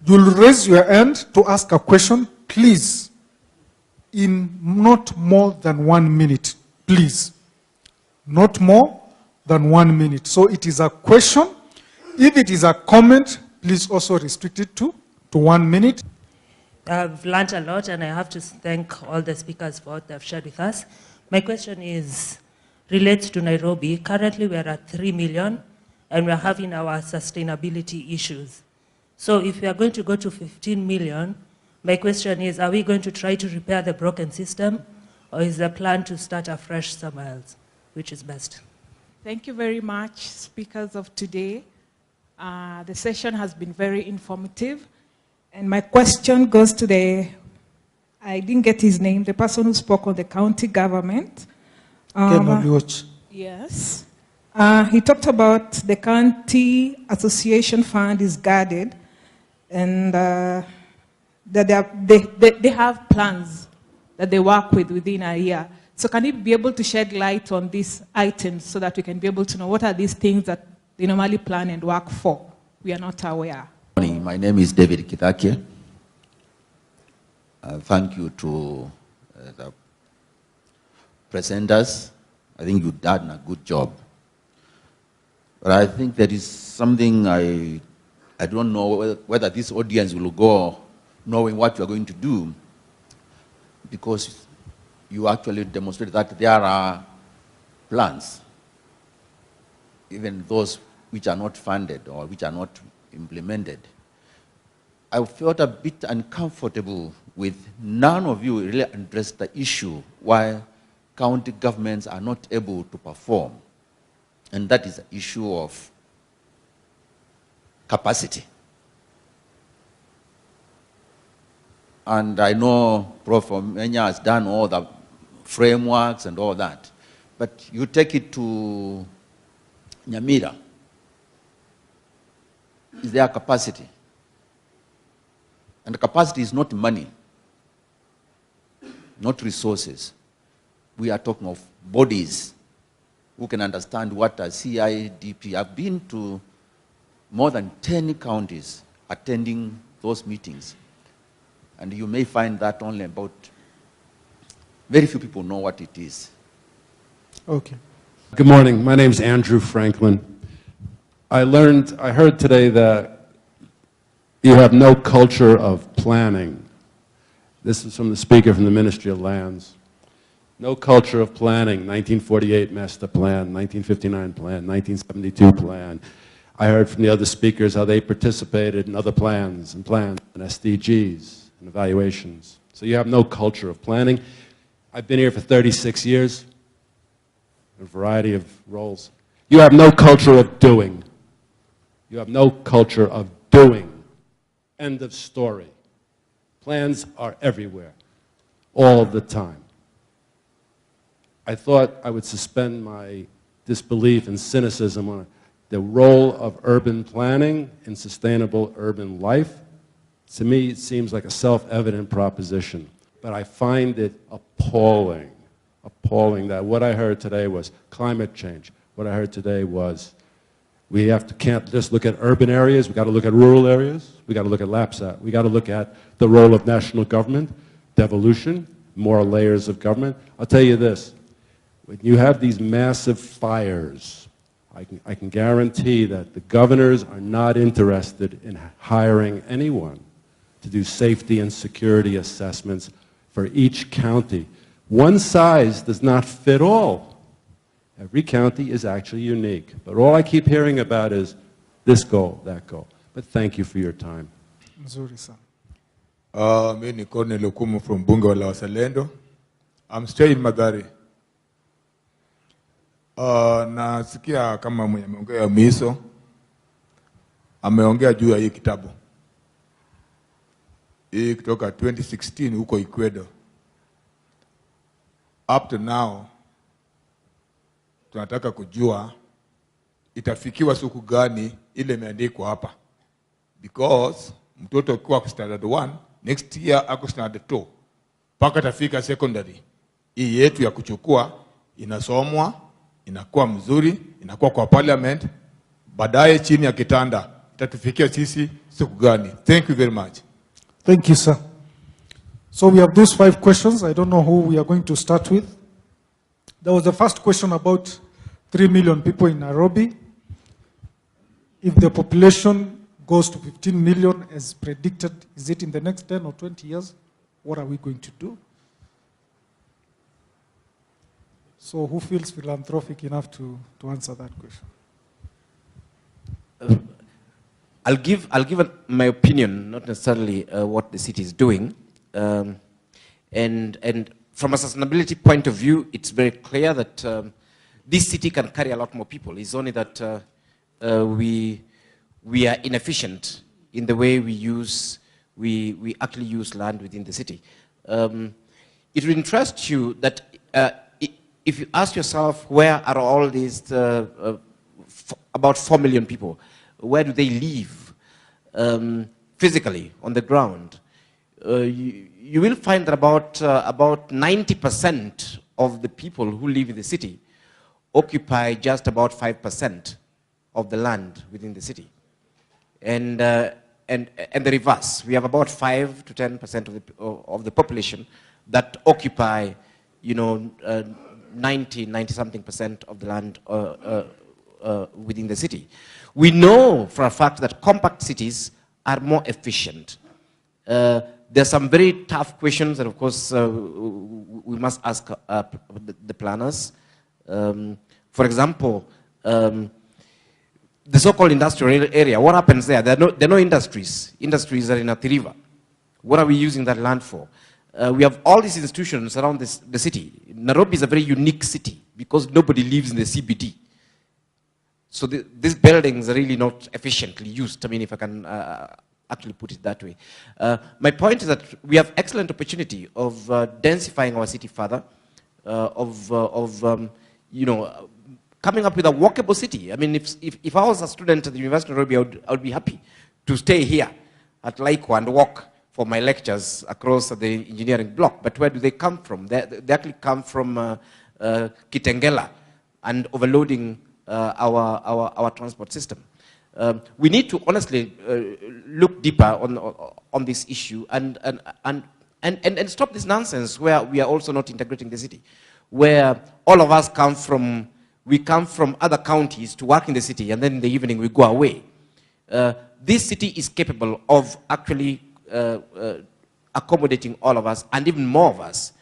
You'll raise your hand to ask a question, please, in not more than 1 minute, please. Not more than 1 minute. So it is a question. If it is a comment, please also restrict it to 1 minute. I've learned a lot, and I have to thank all the speakers for what they've shared with us. My question relates to Nairobi. Currently, we are at 3 million, and we're having our sustainability issues. So if we are going to go to 15 million, my question is, are we going to try to repair the broken system, or is the plan to start afresh somewhere else? Which is best? Thank you very much, speakers of today. The session has been very informative. And my question goes to I didn't get his name, the person who spoke on the county government. Yes. He talked about the county association fund is guarded, and that they have plans that they work with within a year. So can you be able to shed light on these items so that we can be able to know what are these things that they normally plan and work for? We are not aware. My name is David Kitake. Thank you to the presenters. I think you've done a good job. But I think there is something I don't know whether this audience will go knowing what you are going to do, because you actually demonstrate that there are plans, even those which are not funded or which are not implemented. I felt a bit uncomfortable with none of you really address the issue why county governments are not able to perform. And that is the issue of capacity. And I know Prof. Menya has done all the frameworks and all that. But you take it to Nyamira. Is there capacity? And the capacity is not money, not resources. We are talking of bodies who can understand what a CIDP. I've been to more than 10 counties attending those meetings. And you may find that only about very few people know what it is. Okay. Good morning. My name is Andrew Franklin. I heard today that you have no culture of planning. This is from the speaker from the Ministry of Lands. No culture of planning. 1948 master plan, 1959 plan, 1972 plan. I heard from the other speakers how they participated in other plans and SDGs and evaluations. So you have no culture of planning. I've been here for 36 years, in a variety of roles. You have no culture of doing. You have no culture of doing. End of story. Plans are everywhere, all the time. I thought I would suspend my disbelief and cynicism on the role of urban planning in sustainable urban life. To me, it seems like a self-evident proposition, but I find it appalling that what I heard today was climate change. What I heard today was can't just look at urban areas, we've got to look at rural areas, we've got to look at LAPSAT, we've got to look at the role of national government, devolution, more layers of government. I'll tell you this, when you have these massive fires, I can guarantee that the governors are not interested in hiring anyone to do safety and security assessments for each county. One size does not fit all. Every county is actually unique. But all I keep hearing about is this goal, that goal. But thank you for your time. Mimi ni Cornel Okumu from Bunge la Wazalendo. I'm staying in Mathare. Nasikia kama mwenye ameongea Miso ameongea juu ya hii kitabu. Hii kutoka 2016 huko Ecuador. Up to now tunataka kujua itafikiwa siku gani ile imeandikwa hapa, because mtoto kwa standard 1 next year ako standard 2 paka tafika secondary. Hii yetu ya kuchukua inasomwa, inakuwa mzuri, inakuwa kwa parliament, baadaye chini ya kitanda itatufikia sisi siku gani? Thank you very much. Thank you, sir. So we have those 5 questions. I don't know who we are going to start with. There was the first question about 3 million people in Nairobi. If the population goes to 15 million as predicted, is it in the next 10 or 20 years? What are we going to do? So who feels philanthropic enough to answer that question? I'll give my opinion, not necessarily what the city is doing. And from a sustainability point of view, it's very clear that this city can carry a lot more people. It's only that we are inefficient in the way we actually use land within the city. It will interest you that if you ask yourself, where are all these about 4 million people, where do they live physically on the ground? You will find that about 90% of the people who live in the city occupy just about 5% of the land within the city. And the reverse, we have about 5 to 10% of the population that occupy, 90-something% of the land within the city. We know for a fact that compact cities are more efficient. There's some very tough questions that, of course, we must ask the planners. For example, the so-called industrial area, what happens there? There are no industries. Industries are in a river. What are we using that land for? We have all these institutions around the city. Nairobi is a very unique city because nobody lives in the CBD. So these buildings are really not efficiently used. I mean, if I can actually put it that way. My point is that we have excellent opportunity of densifying our city further, coming up with a walkable city. I mean, if I was a student at the University of Nairobi, I would be happy to stay here at Laiko and walk for my lectures across the engineering block. But where do they come from? They actually come from Kitengela and overloading our transport system. We need to honestly look deeper on this issue and stop this nonsense where we are also not integrating the city, where all of us come from other counties to work in the city, and then in the evening we go away. This city is capable of actually accommodating all of us and even more of us.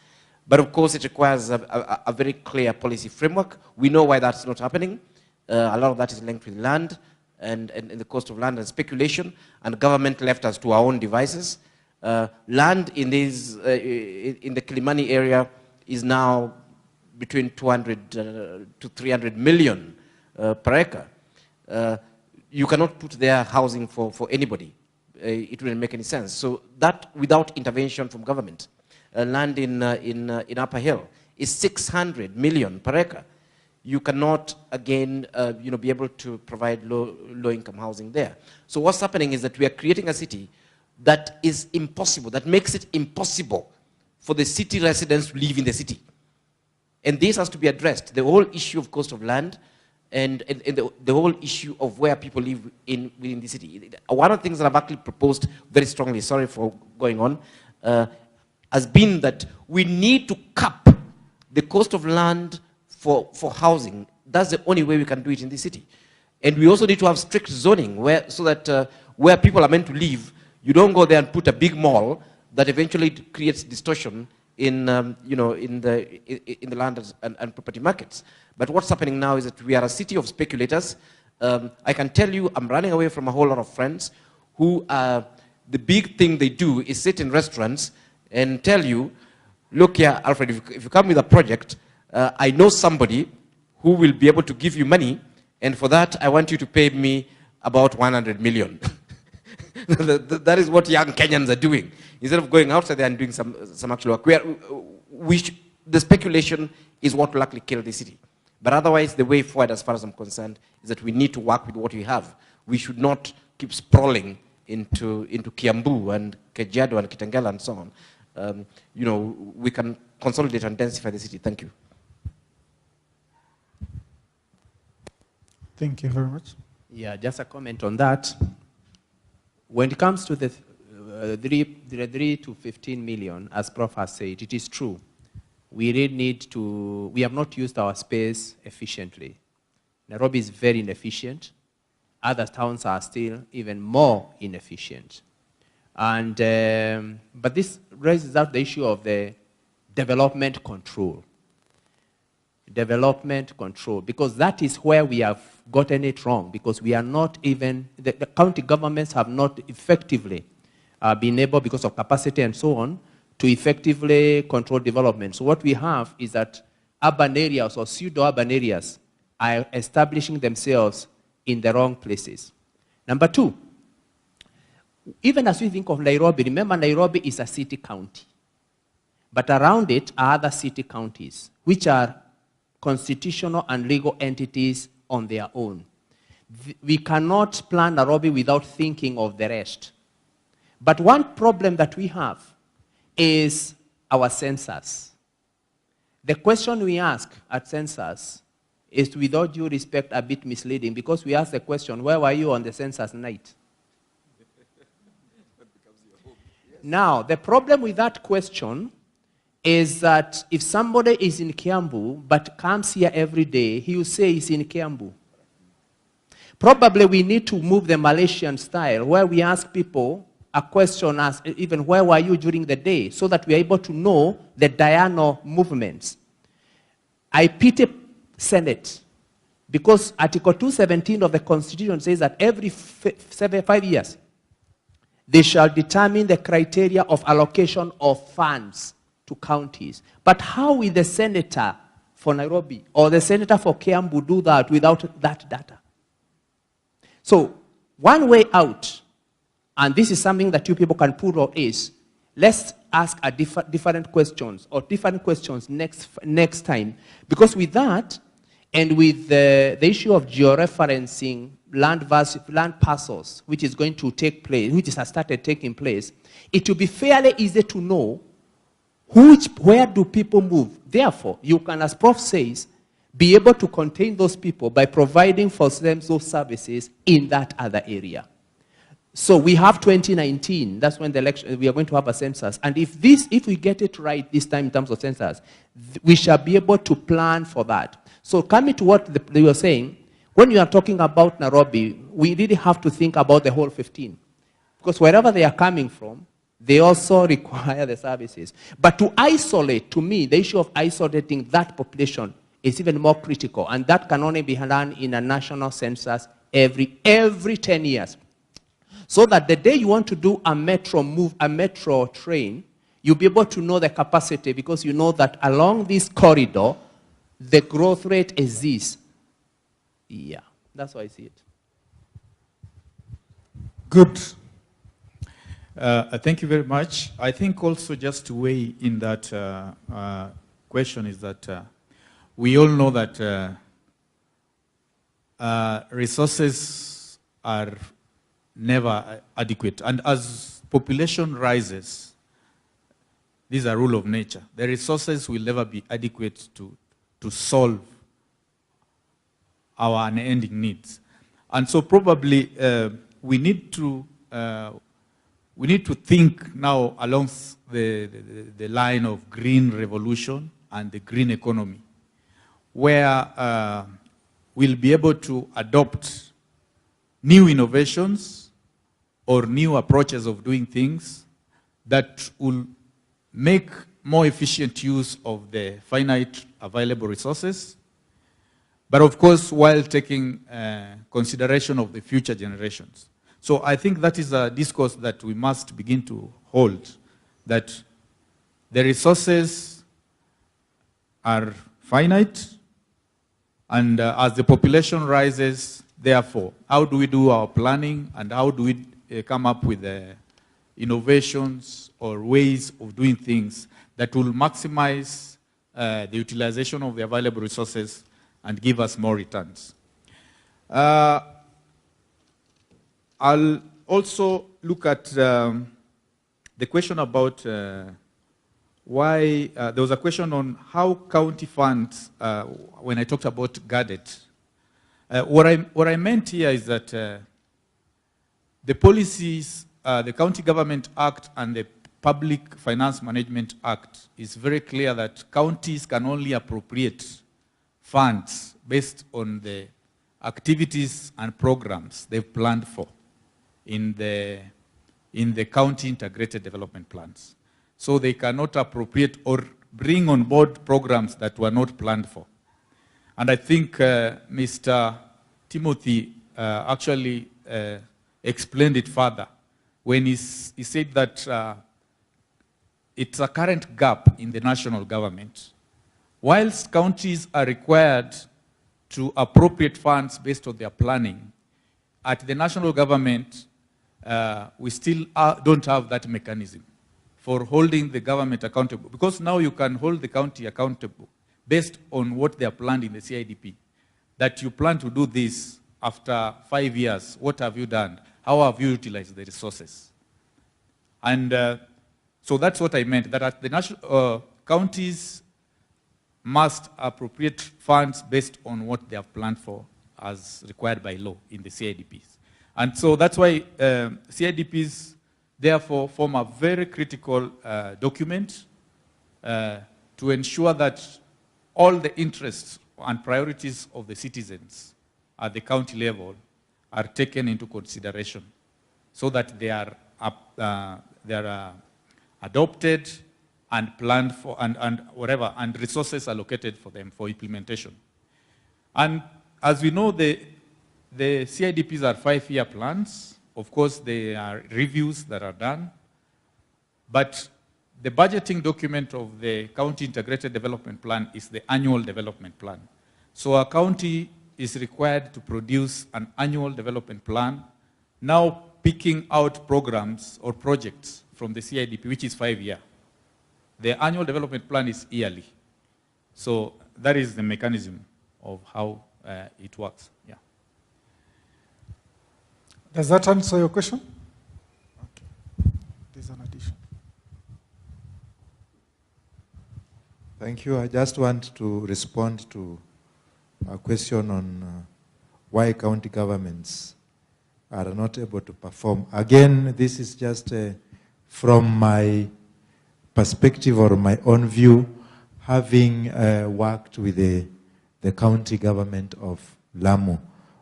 But of course, it requires a very clear policy framework. We know why that's not happening. A lot of that is linked with land and the cost of land and speculation, and government left us to our own devices. Land in the Kilimani area is now between 200 to 300 million per acre. You cannot put there housing for anybody. It wouldn't make any sense. So that, without intervention from government, land in Upper Hill is 600 million per acre. You cannot, again, be able to provide low-income housing there. So what's happening is that we are creating a city that is impossible, that makes it impossible for the city residents to live in the city. And this has to be addressed. The whole issue of cost of land and the whole issue of where people live within the city. One of the things that I've actually proposed very strongly, sorry for going on, has been that we need to cap the cost of land for housing. That's the only way we can do it in the city. And we also need to have strict zoning so that where people are meant to live, you don't go there and put a big mall that eventually creates distortion in the land and property markets. But what's happening now is that we are a city of speculators. I can tell you, I'm running away from a whole lot of friends who the big thing they do is sit in restaurants and tell you, look here, Alfred, if you come with a project, I know somebody who will be able to give you money, and for that, I want you to pay me about 100 million. That is what young Kenyans are doing. Instead of going outside there and doing some actual work. The speculation is what will actually kill the city. But otherwise, the way forward, as far as I'm concerned, is that we need to work with what we have. We should not keep sprawling into Kiambu and Kajiado and Kitengela and so on. We can consolidate and densify the city. Thank you. Thank you very much. Yeah, just a comment on that. When it comes to the 3 to 15 million, as Prof has said, it is true. We really need to, we have not used our space efficiently. Nairobi is very inefficient. Other towns are still even more inefficient. And, but this raises out the issue of the development control. Development control, because that is where we have gotten it wrong, because we are not even, the county governments have not effectively been able, because of capacity and so on, to effectively control development. So what we have is that urban areas or pseudo-urban areas are establishing themselves in the wrong places. Number two, even as we think of Nairobi, remember Nairobi is a city county. But around it are other city counties, which are constitutional and legal entities on their own. We cannot plan Nairobi without thinking of the rest. But one problem that we have is our census. The question we ask at census is, with all due respect, a bit misleading, because we ask the question, where were you on the census night? Now, the problem with that question is that if somebody is in Kiambu but comes here every day, he will say he's in Kiambu. Probably we need to move the Malaysian style, where we ask people a question as even where were you during the day, so that we are able to know the diurnal movements. I pity Senate, because Article 217 of the Constitution says that every 5 years, they shall determine the criteria of allocation of funds to counties. But how will the senator for Nairobi or the senator for Kiambu do that without that data? So one way out, and this is something that you people can put on, is let's ask a different questions next time. Because with that, and with the issue of georeferencing land parcels, which is going to take place, which has started taking place, it will be fairly easy to know where do people move. Therefore, you can, as Prof says, be able to contain those people by providing for them those services in that other area. So we have 2019, that's when the election, we are going to have a census. And if we get it right this time in terms of census, we shall be able to plan for that. So coming to what they were saying, when you are talking about Nairobi, we really have to think about the whole 15. Because wherever they are coming from, they also require the services. But to isolate, to me, the issue of isolating that population is even more critical. And that can only be done in a national census every 10 years. So that the day you want to do a metro train, you'll be able to know the capacity, because you know that along this corridor, the growth rate is this. Yeah, that's how I see it. Good. Thank you very much. I think also just to weigh in that question is that we all know that resources are never adequate. And as population rises, this is a rule of nature. The resources will never be adequate to solve our unending needs. And so probably we need to think now along the line of green revolution and the green economy, where we'll be able to adopt new innovations or new approaches of doing things that will make more efficient use of the finite available resources, but of course while taking consideration of the future generations. So I think that is a discourse that we must begin to hold, that the resources are finite, and as the population rises, therefore, how do we do our planning, and how do we come up with innovations or ways of doing things that will maximize the utilization of the available resources and give us more returns. I'll also look at the question about why, there was a question on how county funds, when I talked about guarded. What I meant here is that the policies, the County Government Act and the Public Finance Management Act is very clear that counties can only appropriate funds based on the activities and programs they've planned for in the county integrated development plans. So they cannot appropriate or bring on board programs that were not planned for. And I think Mr. Timothy actually explained it further when he said that it's a current gap in the national government. Whilst counties are required to appropriate funds based on their planning, at the national government, we still don't have that mechanism for holding the government accountable. Because now you can hold the county accountable based on what they are planned in the CIDP. That you plan to do this after 5 years. What have you done? How have you utilized the resources? And so that's what I meant, that at the national counties must appropriate funds based on what they have planned for as required by law in the CIDPs. And so that's why CIDPs therefore form a very critical document to ensure that all the interests and priorities of the citizens at the county level are taken into consideration so that they are adopted and planned for and whatever, and resources allocated for them for implementation. And as we know, the CIDPs are 5-year plans. Of course, there are reviews that are done. But the budgeting document of the County Integrated Development Plan is the annual development plan. So a county is required to produce an annual development plan, now picking out programs or projects from the CIDP, which is 5-year. The annual development plan is yearly. So that is the mechanism of how it works. Yeah. Does that answer your question? Okay. There's an addition. Thank you. I just want to respond to a question on why county governments are not able to perform. Again, this is just from my perspective or my own view, having worked with the county government of Lamu,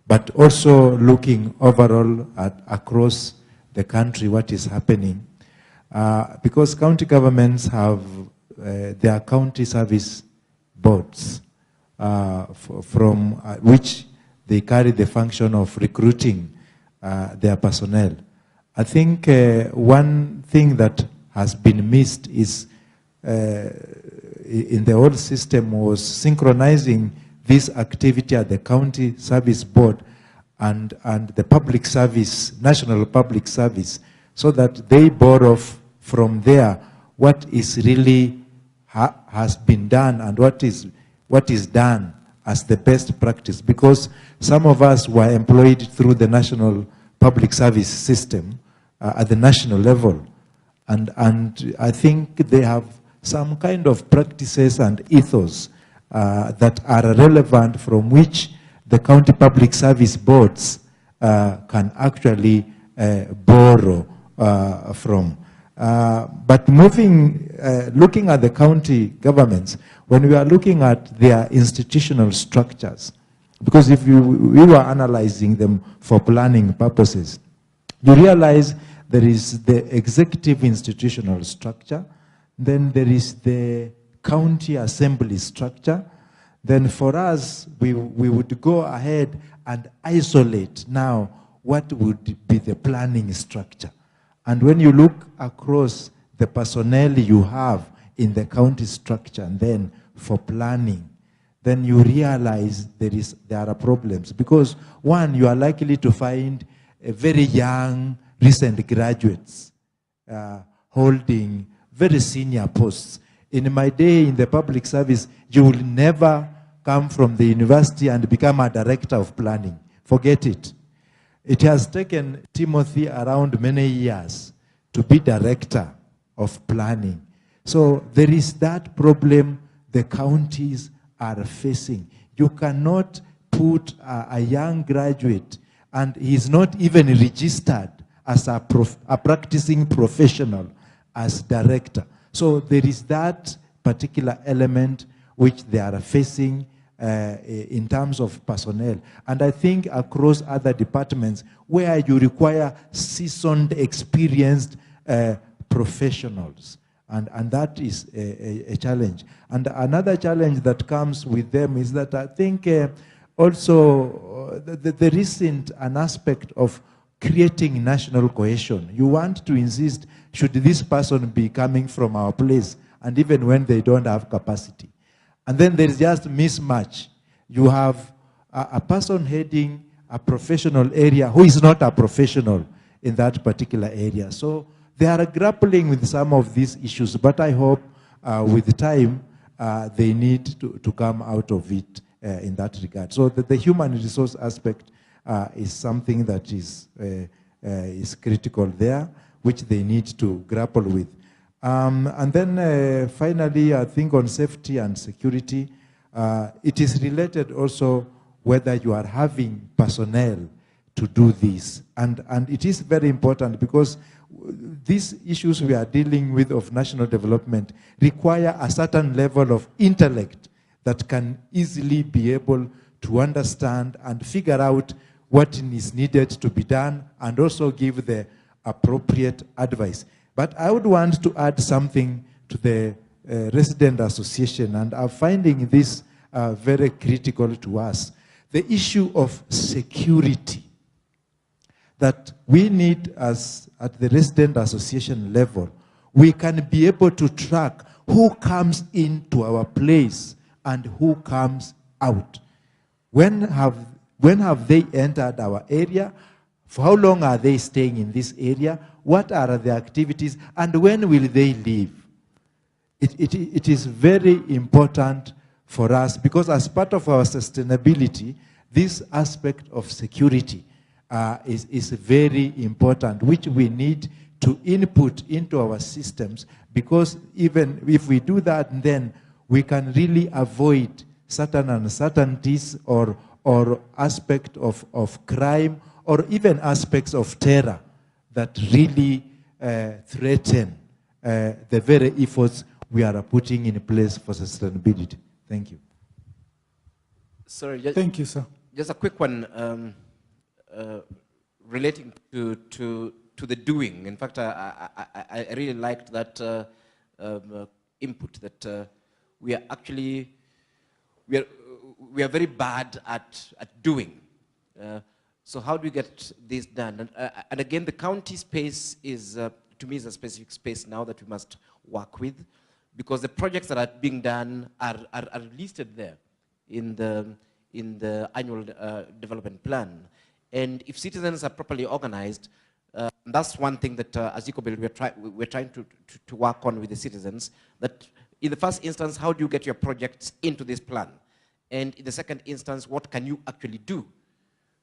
but also looking overall across the country what is happening. Because county governments have their county service boards from which they carry the function of recruiting their personnel. I think one thing that has been missed is in the old system was synchronizing this activity at the county service board and the public service, national public service, so that they borrow from there what is really has been done and what is done as the best practice. Because some of us were employed through the national public service system at the national level. And I think they have some kind of practices and ethos that are relevant from which the county public service boards can actually borrow from. But looking at the county governments, when we are looking at their institutional structures, because if we were analyzing them for planning purposes, you realize there is the executive institutional structure, then there is the county assembly structure. Then for us, we would go ahead and isolate now what would be the planning structure. And when you look across the personnel you have in the county structure and then for planning, then you realize there are problems. Because one, you are likely to find a very young, recent graduates holding very senior posts. In my day in the public service, you will never come from the university and become a director of planning. Forget it. It has taken Timothy around many years to be director of planning. So there is that problem the counties are facing. You cannot put a young graduate and he is not even registered as a practicing professional, as director. So there is that particular element which they are facing in terms of personnel. And I think across other departments where you require seasoned, experienced professionals. And that is a challenge. And another challenge that comes with them is that I think also there isn't an aspect of creating national cohesion. You want to insist, should this person be coming from our place, and even when they don't have capacity. And then there's just mismatch. You have a person heading a professional area who is not a professional in that particular area. So they are grappling with some of these issues, but I hope with time they need to come out of it in that regard. So the human resource aspect is something that is critical there, which they need to grapple with. And then finally, I think on safety and security, it is related also whether you are having personnel to do this. And it is very important because these issues we are dealing with of national development require a certain level of intellect that can easily be able to understand and figure out what is needed to be done and also give the appropriate advice. But I would want to add something to the resident association, and I'm finding this very critical to us. The issue of security that we need as at the resident association level, we can be able to track who comes into our place and who comes out. When have they entered our area? For how long are they staying in this area? What are the activities? And when will they leave? It is very important for us because as part of our sustainability, this aspect of security is very important, which we need to input into our systems, because even if we do that, then we can really avoid certain uncertainties or aspect of crime or even aspects of terror that really threaten the very efforts we are putting in place for sustainability. Thank you. Sorry, Thank you, sir. just a quick one relating to the doing. In fact, I really liked that input that we are actually we are very bad at doing. So how do we get this done? And again, the county space is, to me, is a specific space now that we must work with, because the projects that are being done are listed there in the annual development plan. And if citizens are properly organized, that's one thing that as EcoBuild we're trying to work on with the citizens, that in the first instance, how do you get your projects into this plan? And in the second instance, what can you actually do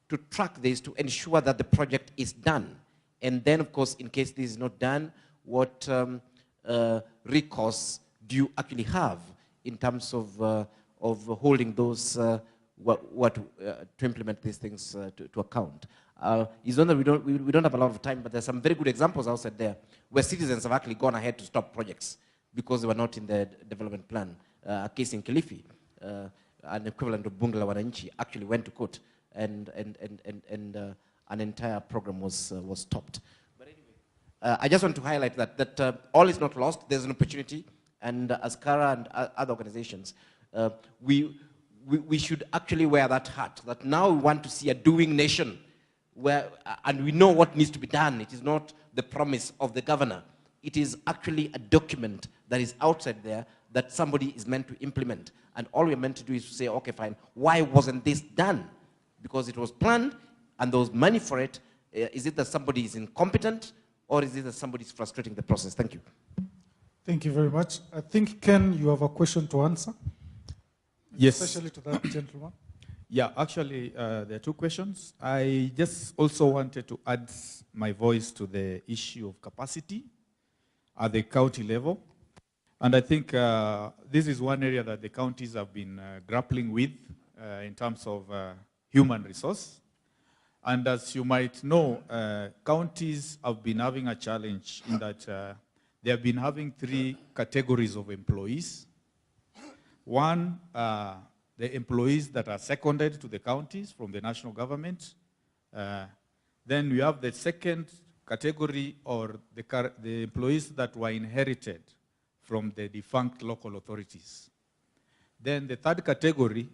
to track this, to ensure that the project is done? And then, of course, in case this is not done, what recourse do you actually have in terms of holding those, to implement these things to account? It's not that we don't have a lot of time, but there's some very good examples outside there where citizens have actually gone ahead to stop projects because they were not in the development plan. A case in Kilifi, an equivalent of Bunga la Wananchi actually went to court, and an entire program was stopped. But anyway, I just want to highlight that all is not lost. There's an opportunity, and as Kara and other organizations, we should actually wear that hat. That now we want to see a doing nation, where and we know what needs to be done. It is not the promise of the governor. It is actually a document that is outside there that somebody is meant to implement. And all we're meant to do is to say, okay, fine, why wasn't this done? Because it was planned and there was money for it. Is it that somebody is incompetent, or is it that somebody is frustrating the process? Thank you. Thank you very much. I think, Ken, you have a question to answer. Yes. Especially to that gentleman. Yeah, actually, there are two questions. I just also wanted to add my voice to the issue of capacity at the county level. And I think this is one area that the counties have been grappling with in terms of human resource. And as you might know, counties have been having a challenge in that they have been having 3 categories of employees. One, the employees that are seconded to the counties from the national government. Then we have the second category, or the employees that were inherited from the defunct local authorities. Then the third category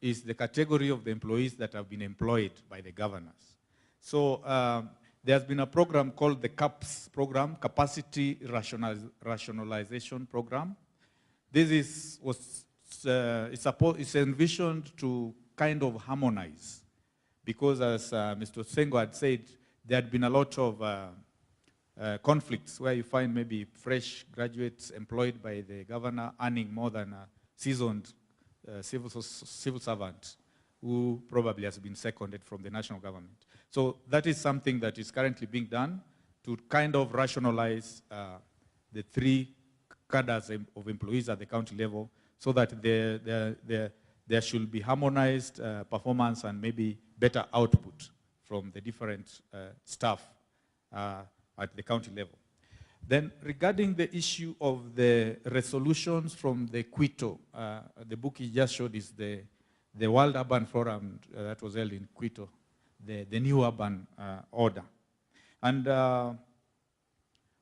is the category of the employees that have been employed by the governors. So there has been a program called the CAPS program, Capacity Rationalization Program. This it's envisioned to kind of harmonize, because as Mr. Sengo had said, there had been a lot of conflicts where you find maybe fresh graduates employed by the governor earning more than a seasoned civil servant who probably has been seconded from the national government. So that is something that is currently being done to kind of rationalize the 3 cadres of employees at the county level, so that there should be harmonized performance and maybe better output from the different staff at the county level. Then regarding the issue of the resolutions from the Quito, the book he just showed is the World Urban Forum that was held in Quito, the new urban order. And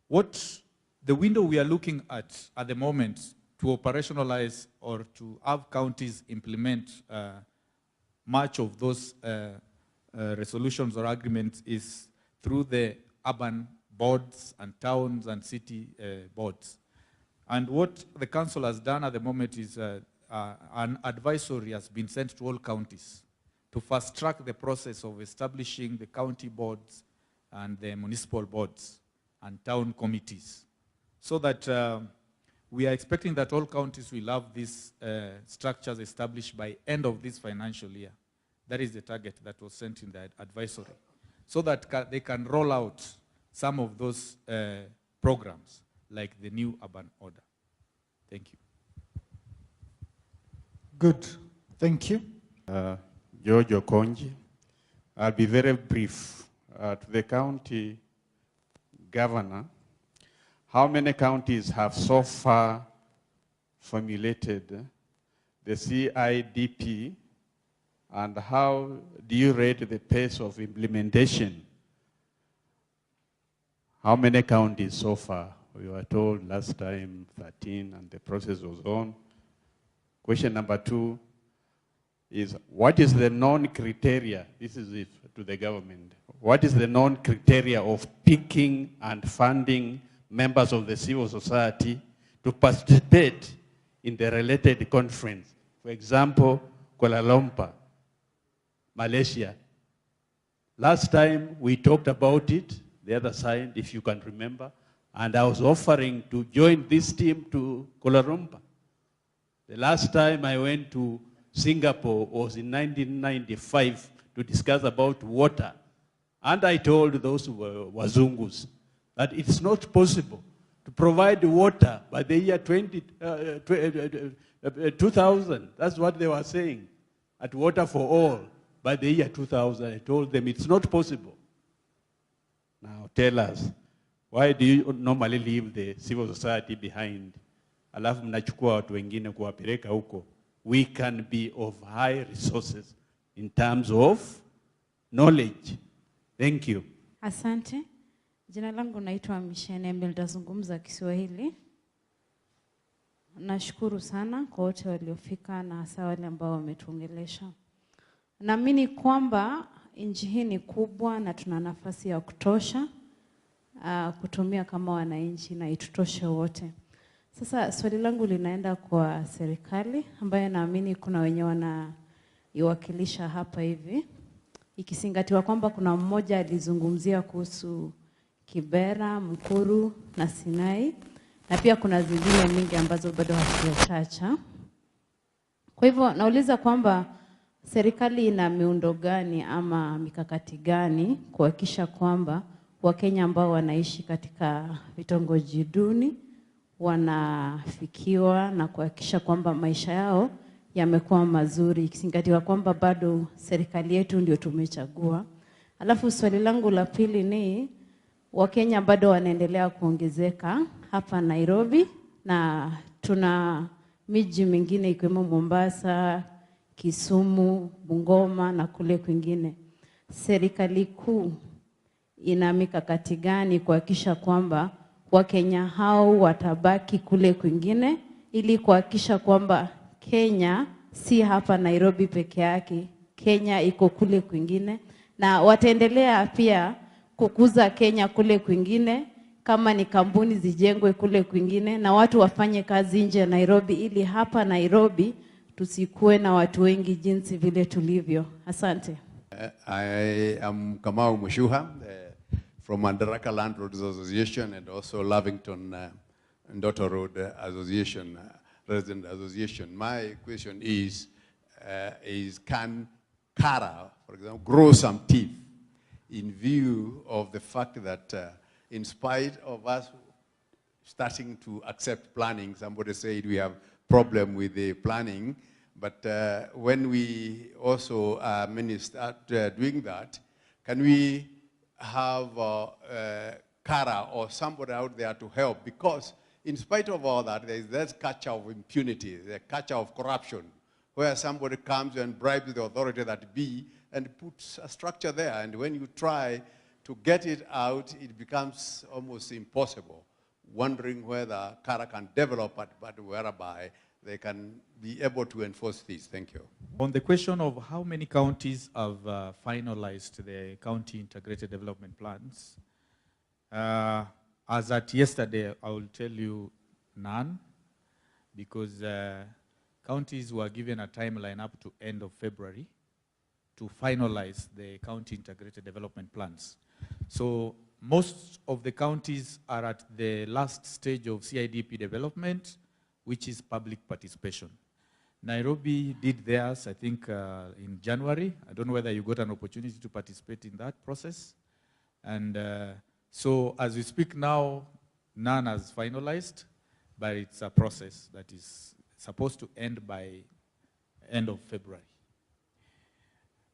what the window we are looking at the moment to operationalize or to have counties implement much of those resolutions or agreements is through the urban boards and towns and city boards. And what the council has done at the moment is an advisory has been sent to all counties to fast track the process of establishing the county boards and the municipal boards and town committees, so that we are expecting that all counties will have these structures established by end of this financial year. That is the target that was sent in the advisory, so that they can roll out some of those programs, like the new urban order. Thank you. Good. Thank you. George Okonji. I'll be very brief. To the county governor, how many counties have so far formulated the CIDP, and how do you rate the pace of implementation? How many counties so far? We were told last time 13, and the process was on. Question number 2 is, what is the non-criteria? This is it to the government. What is the non-criteria of picking and funding members of the civil society to participate in the related conference? For example, Kuala Lumpur, Malaysia. Last time we talked about it, the other side, if you can remember, and I was offering to join this team to Kuala Lumpur. The last time I went to Singapore was in 1995 to discuss about water. And I told those Wazungus that it's not possible to provide water by the year 2000. That's what they were saying, at Water for All by the year 2000. I told them it's not possible. Now tell us, why do you normally leave the civil society behind? Alafu mnachukua watu wengine kuwapeleka huko. We can be of high resources in terms of knowledge. Thank you. Asante. Jina langu naitwa Mishene Emil, nitazungumza Kiswahili. Nashukuru sana kwa wote waliofika na hasa wale ambao wametuongelesha. Naamini kwamba nchi hii ni kubwa na tuna nafasi ya kutosha kutumia kama wananchi na itutoshe wote. Sasa swali langu linaenda kwa serikali ambayo naamini kuna wenye wanaiwakilisha hapa hivi. Ikizingatiwa kwamba kuna mmoja alizungumzia kuhusu Kibera, Mkuru na Sinai, na pia kuna zingine mingi ambazo bado hazijachacha. Kwa hivyo nauliza kwamba serikali ina miundo gani ama mikakati gani kuhakikisha kwamba Wakenya ambao wanaishi katika vitongoji duni wanafikiwa na kuhakikisha kwamba maisha yao yamekuwa mazuri, ikizingatiwa kwamba bado serikali yetu ndio tumechagua. Alafu swali langu la pili ni Wakenya bado wanaendelea kuongezeka hapa Nairobi na tuna miji mingine ikiwemo Mombasa, Kisumu, Bungoma na kule kwingine. Serikali kuu ina mikakati gani kuhakikisha kwamba Wakenya hao watabaki kule kwingine ili kuhakikisha kwamba Kenya si hapa Nairobi peke yake, Kenya iko kule kwingine, na wataendelea pia kukuza Kenya kule kwingine, kama ni kampuni zijengwe kule kwingine na watu wafanye kazi nje ya Nairobi ili hapa Nairobi tusikuwe na watu wengi jinsi vile tulivyo. Asante. I am Kamau Mushuha from Madaraka Landlords Association and also Lavington Ndoto Road Association, Resident Association. My question is can Kara, for example, grow some teeth in view of the fact that in spite of us starting to accept planning, somebody said we have problem with the planning, but when we also start doing that, can we have Kara or somebody out there to help? Because in spite of all that, there is this culture of impunity, the culture of corruption, where somebody comes and bribes the authority that be and puts a structure there. And when you try to get it out, it becomes almost impossible, wondering whether Kara can develop, but whereby they can be able to enforce this. Thank you. On the question of how many counties have finalized the county integrated development plans, as at yesterday, I will tell you none, because counties were given a timeline up to end of February to finalize the county integrated development plans. So most of the counties are at the last stage of CIDP development, which is public participation. Nairobi did theirs, I think, in January. I don't know whether you got an opportunity to participate in that process. And so as we speak now, none has finalized, but it's a process that is supposed to end by end of February.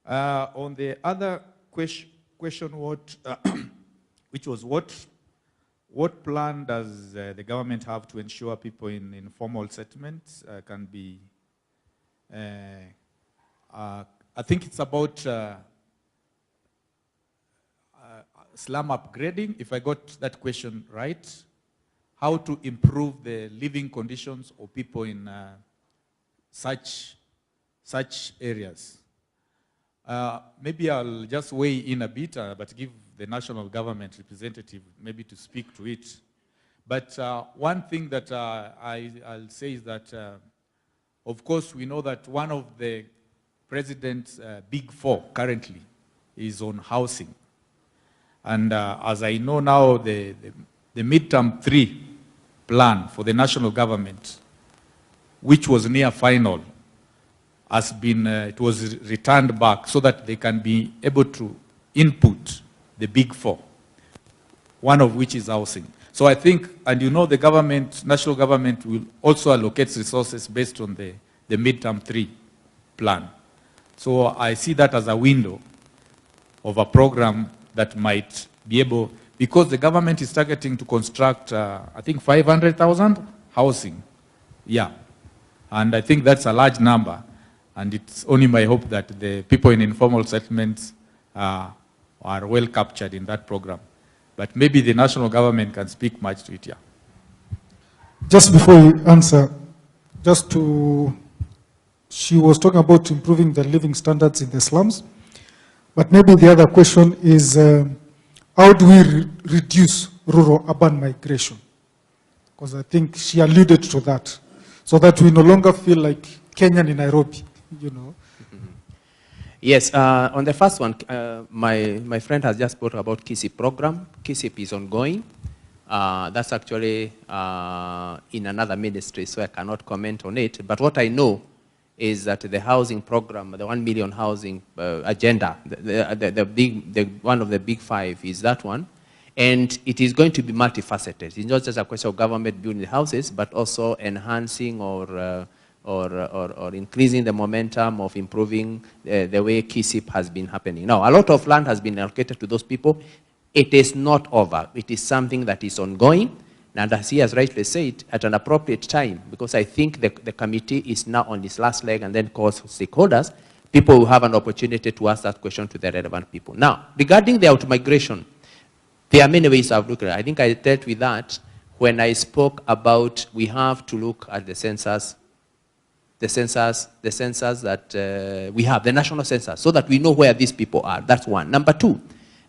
On the other question, which was what plan does the government have to ensure people in informal settlements can be, I think it's about slum upgrading, if I got that question right, how to improve the living conditions of people in such areas. Maybe I'll just weigh in a bit, but give the national government representative maybe to speak to it. But one thing that I'll say is that, of course, we know that one of the president's big four currently is on housing. And as I know now, the midterm 3 plan for the national government, which was near final, has been, it was returned back so that they can be able to input the big four, one of which is housing. So I think, and you know the government, national government will also allocate resources based on the midterm 3 plan. So I see that as a window of a program that might be able, because the government is targeting to construct, I think 500,000 housing. Yeah. And I think that's a large number. And it's only my hope that the people in informal settlements are well captured in that program. But maybe the national government can speak much to it, yeah. Just before you answer, she was talking about improving the living standards in the slums. But maybe the other question is, how do we reduce rural-urban migration? Because I think she alluded to that, so that we no longer feel like Kenyan in Nairobi, you know. Yes, on the first one, my friend has just spoken about KISIP program. KISIP is ongoing. That's actually in another ministry, so I cannot comment on it. But what I know is that the housing program, the 1 million housing agenda, one of the big 5 is that one. And it is going to be multifaceted. It's not just a question of government building houses, but also enhancing or or increasing the momentum of improving the way KISIP has been happening. Now, a lot of land has been allocated to those people. It is not over. It is something that is ongoing. And as he has rightly said, at an appropriate time, because I think the committee is now on its last leg and then calls stakeholders, people will have an opportunity to ask that question to the relevant people. Now, regarding the out-migration, there are many ways of looking at it. I think I dealt with that when I spoke about we have to look at the census that we have, the national census, so that we know where these people are. That's one. Number two,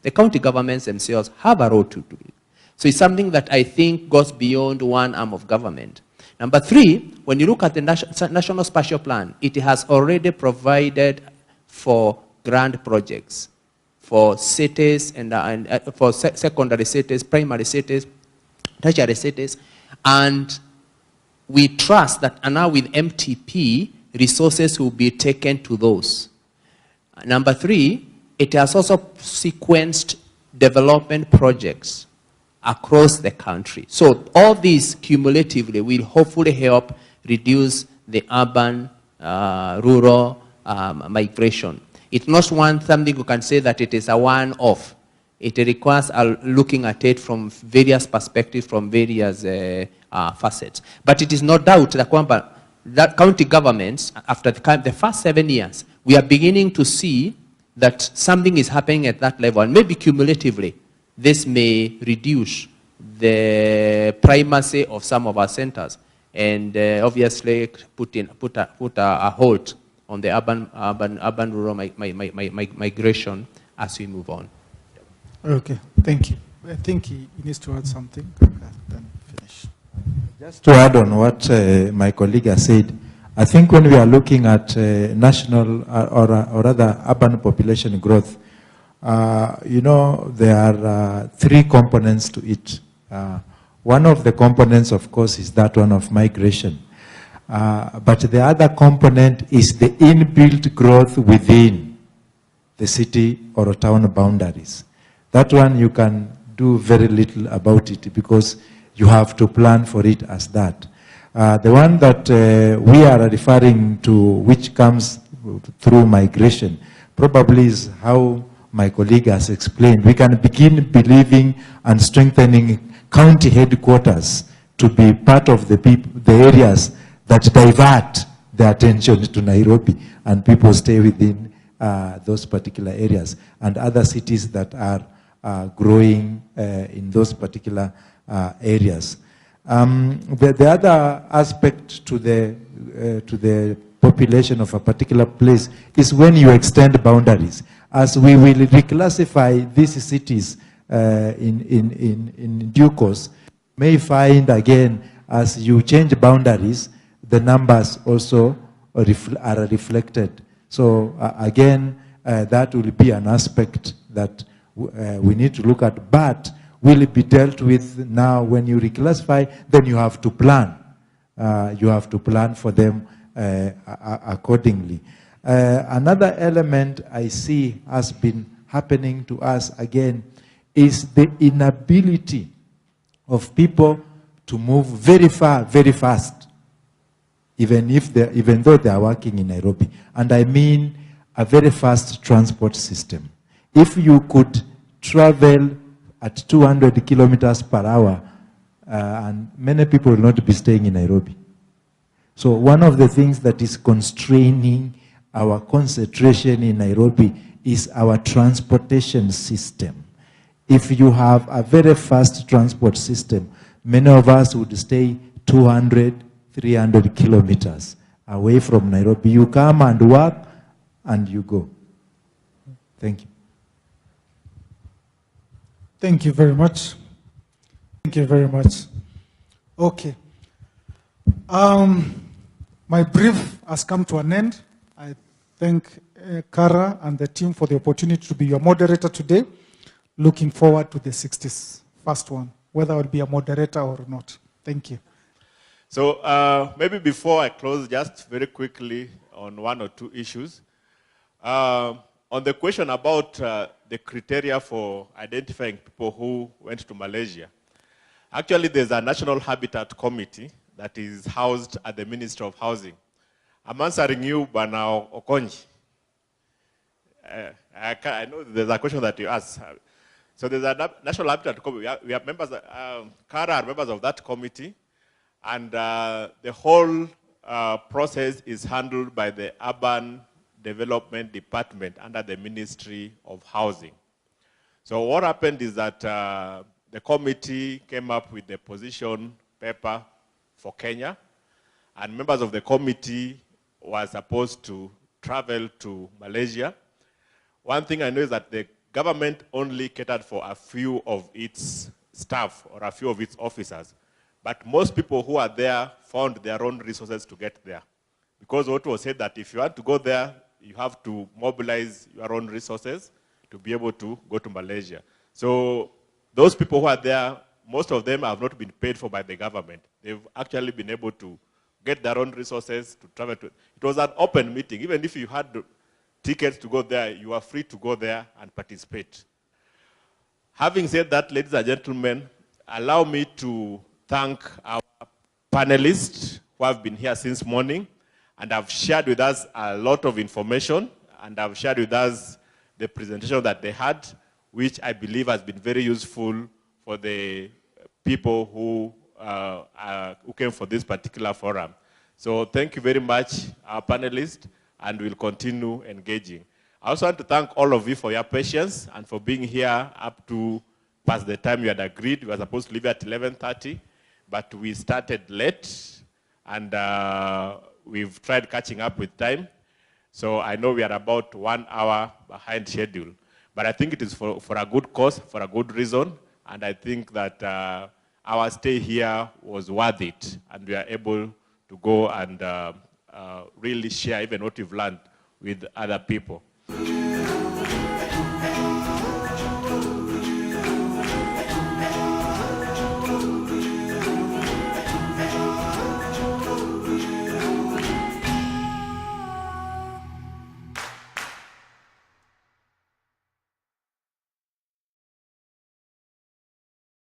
the county governments themselves have a role to do it. So it's something that I think goes beyond one arm of government. Number three, when you look at the National Spatial Plan, it has already provided for grand projects, for cities and for secondary cities, primary cities, tertiary cities, and we trust that now with MTP, resources will be taken to those. Number three, it has also sequenced development projects across the country. So all these cumulatively will hopefully help reduce the urban, rural migration. It's not something you can say that it is a one-off. It requires looking at it from various perspectives, from various facets. But it is no doubt that county governments, after the first 7 years, we are beginning to see that something is happening at that level, and maybe cumulatively, this may reduce the primacy of some of our centers, and obviously put a halt on the urban-rural migration as we move on. Okay, thank you. I think he needs to add something, then finish. Just to add on what my colleague has said, I think when we are looking at national or rather urban population growth, you know, there are three components to it. One of the components, of course, is that one of migration. But the other component is the inbuilt growth within the city or town boundaries. That one you can do very little about it because you have to plan for it as that. The one that we are referring to, which comes through migration, probably is how my colleague has explained. We can begin believing and strengthening county headquarters to be part of the areas that divert the attention to Nairobi, and people stay within those particular areas, and other cities that are growing in those particular areas. The other aspect to the population of a particular place is when you extend boundaries. As we will reclassify these cities in due course, may find again, as you change boundaries, the numbers also are reflected. So again, that will be an aspect that we need to look at, but will it be dealt with now. When you reclassify, then you have to plan. You have to plan for them accordingly. Another element I see has been happening to us again is the inability of people to move very far, very fast, even though they are working in Nairobi. And I mean a very fast transport system. If you could travel at 200 kilometers per hour, and many people will not be staying in Nairobi. So one of the things that is constraining our concentration in Nairobi is our transportation system. If you have a very fast transport system, many of us would stay 200, 300 kilometers away from Nairobi. You come and work and you go. Thank you. Thank you very much. Thank you very much. Okay. My brief has come to an end. I thank Kara and the team for the opportunity to be your moderator today. Looking forward to the 61st one, whether I will be a moderator or not. Thank you. So maybe before I close, just very quickly on one or two issues. On the question about the criteria for identifying people who went to Malaysia, actually there's a National Habitat Committee that is housed at the Ministry of Housing. I'm answering you, Bana Okonji. I know there's a question that you asked. So there's a National Habitat Committee. We have members, Kara are members of that committee, and the whole process is handled by the Urban Development Department under the Ministry of Housing. So what happened is that the committee came up with the position paper for Kenya, and members of the committee were supposed to travel to Malaysia. One thing I know is that the government only catered for a few of its staff or a few of its officers. But most people who are there found their own resources to get there. Because what was said that if you want to go there, you have to mobilize your own resources to be able to go to Malaysia. So those people who are there, most of them have not been paid for by the government. They've actually been able to get their own resources to travel to. It was an open meeting. Even if you had tickets to go there, you are free to go there and participate. Having said that, ladies and gentlemen, allow me to thank our panelists who have been here since morning and have shared with us a lot of information and have shared with us the presentation that they had, which I believe has been very useful for the people who came for this particular forum. So thank you very much, our panelists, and we'll continue engaging. I also want to thank all of you for your patience and for being here up to past the time you had agreed. We were supposed to leave at 11:30, but we started late, and we've tried catching up with time. So I know we are about 1 hour behind schedule. But I think it is for a good cause, for a good reason, and I think that our stay here was worth it, and we are able to go and really share even what we've learned with other people.